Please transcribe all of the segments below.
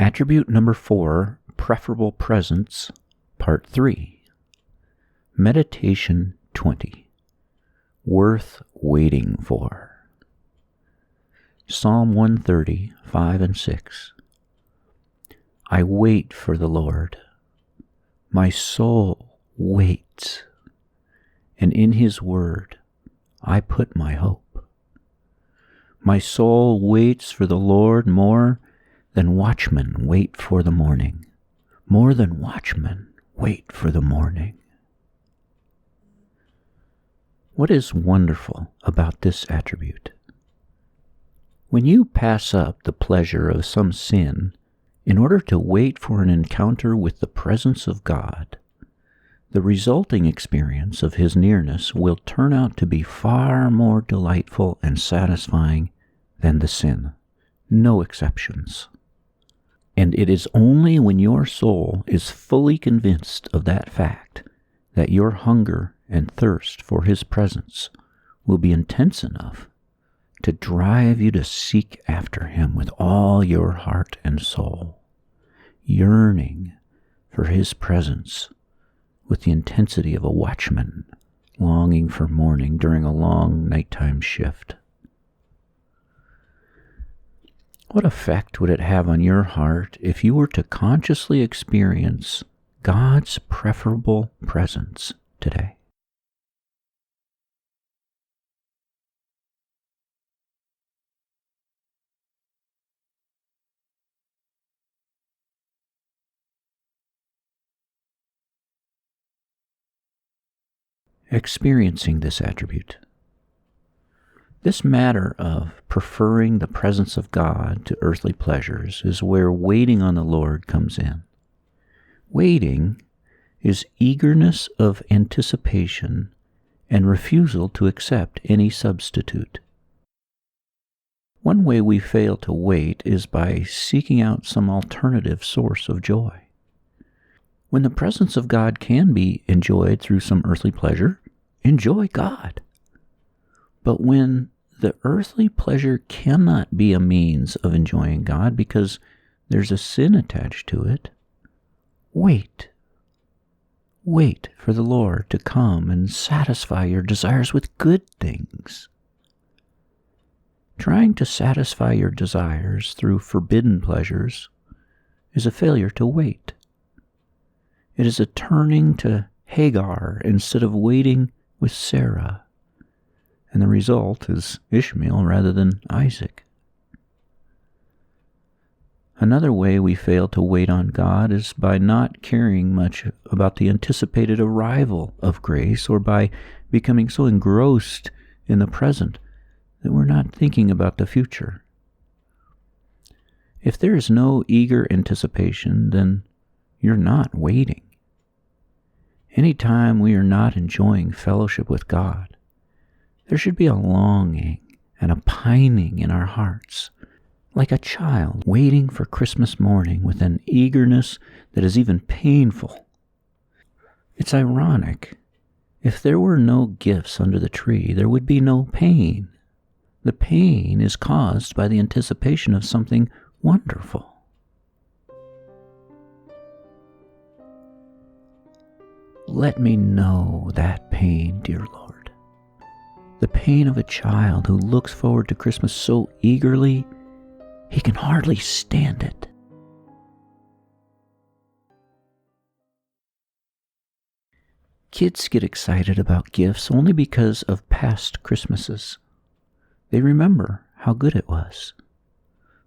Attribute number 4, preferable presence, part 3. Meditation 20. Worth waiting for. Psalm 130, 5 and 6. I wait for the Lord. My soul waits, and in His word I put my hope. My soul waits for the Lord more than watchmen wait for the morning. More than watchmen wait for the morning. What is wonderful about this attribute? When you pass up the pleasure of some sin in order to wait for an encounter with the presence of God, the resulting experience of His nearness will turn out to be far more delightful and satisfying than the sin. No exceptions. And it is only when your soul is fully convinced of that fact that your hunger and thirst for His presence will be intense enough to drive you to seek after Him with all your heart and soul, yearning for His presence with the intensity of a watchman longing for morning during a long nighttime shift. What effect would it have on your heart if you were to consciously experience God's preferable presence today? Experiencing this attribute. This matter of preferring the presence of God to earthly pleasures is where waiting on the Lord comes in. Waiting is eagerness of anticipation and refusal to accept any substitute. One way we fail to wait is by seeking out some alternative source of joy. When the presence of God can be enjoyed through some earthly pleasure, enjoy God. But when the earthly pleasure cannot be a means of enjoying God because there's a sin attached to it, wait. Wait for the Lord to come and satisfy your desires with good things. Trying to satisfy your desires through forbidden pleasures is a failure to wait. It is a turning to Hagar instead of waiting with Sarah. And the result is Ishmael rather than Isaac. Another way we fail to wait on God is by not caring much about the anticipated arrival of grace, or by becoming so engrossed in the present that we're not thinking about the future. If there is no eager anticipation, then you're not waiting. Anytime we are not enjoying fellowship with God, there should be a longing and a pining in our hearts, like a child waiting for Christmas morning with an eagerness that is even painful. It's ironic. If there were no gifts under the tree, there would be no pain. The pain is caused by the anticipation of something wonderful. Let me know that pain, dear Lord. The pain of a child who looks forward to Christmas so eagerly, he can hardly stand it. Kids get excited about gifts only because of past Christmases. They remember how good it was.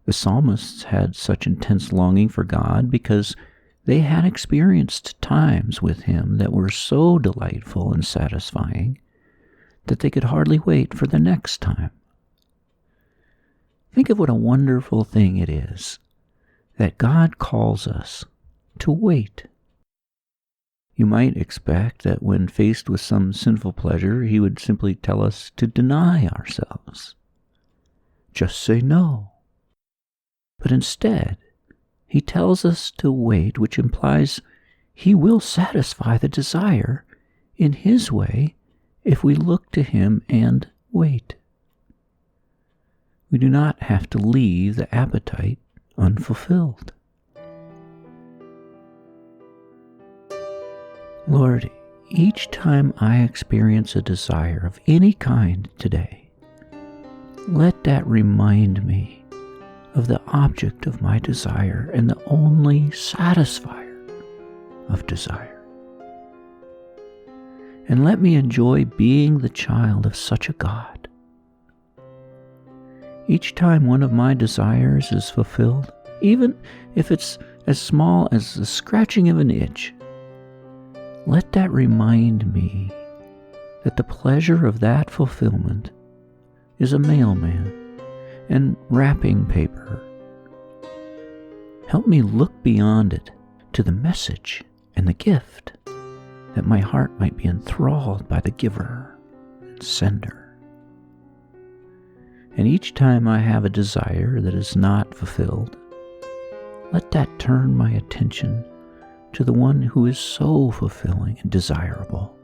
The psalmists had such intense longing for God because they had experienced times with Him that were so delightful and satisfying that they could hardly wait for the next time. Think of what a wonderful thing it is that God calls us to wait. You might expect that when faced with some sinful pleasure, He would simply tell us to deny ourselves. Just say no. But instead, He tells us to wait, which implies He will satisfy the desire in His way if we look to Him and wait. We do not have to leave the appetite unfulfilled. Lord, each time I experience a desire of any kind today, let that remind me of the object of my desire and the only satisfier of desire. And let me enjoy being the child of such a God. Each time one of my desires is fulfilled, even if it's as small as the scratching of an itch, let that remind me that the pleasure of that fulfillment is a mailman and wrapping paper. Help me look beyond it to the message and the gift, that my heart might be enthralled by the giver and sender. And each time I have a desire that is not fulfilled, let that turn my attention to the one who is so fulfilling and desirable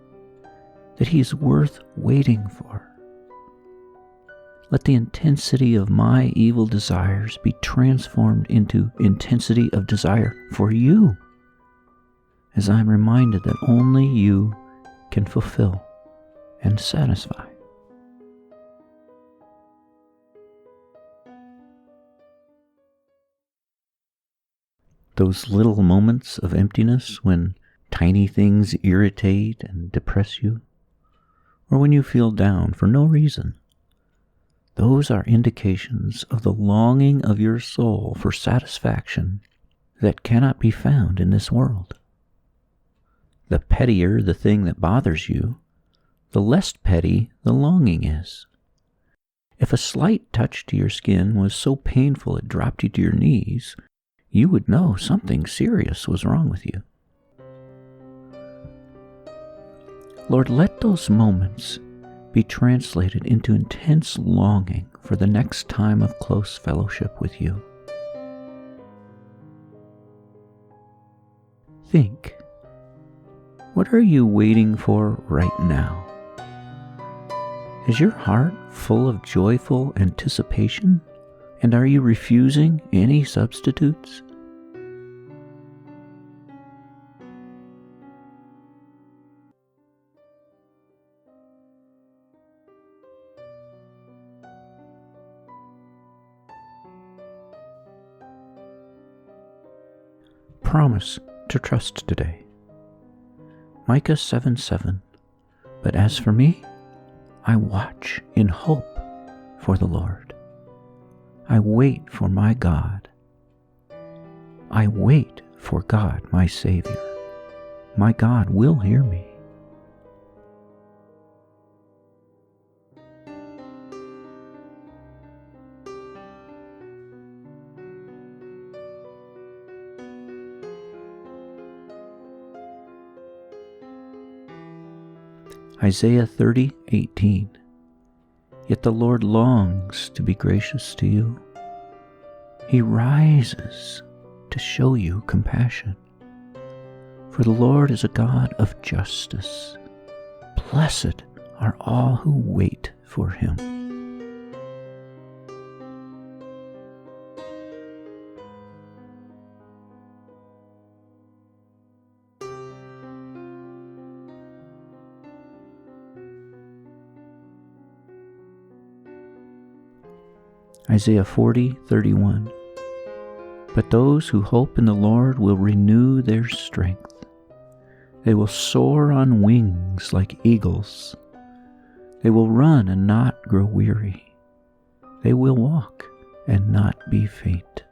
that he is worth waiting for. Let the intensity of my evil desires be transformed into intensity of desire for you, as I am reminded that only you can fulfill and satisfy. Those little moments of emptiness when tiny things irritate and depress you, or when you feel down for no reason, those are indications of the longing of your soul for satisfaction that cannot be found in this world. The pettier the thing that bothers you, the less petty the longing is. If a slight touch to your skin was so painful it dropped you to your knees, you would know something serious was wrong with you. Lord, let those moments be translated into intense longing for the next time of close fellowship with you. Think, what are you waiting for right now? Is your heart full of joyful anticipation? And are you refusing any substitutes? Promise to trust today. Micah 7:7. But as for me, I watch in hope for the Lord. I wait for my God. I wait for God, my Savior. My God will hear me. Isaiah 30:18. Yet the Lord longs to be gracious to you. He rises to show you compassion. For the Lord is a God of justice. Blessed are all who wait for him. Isaiah 40:31. But those who hope in the Lord will renew their strength. They will soar on wings like eagles. They will run and not grow weary. They will walk and not be faint.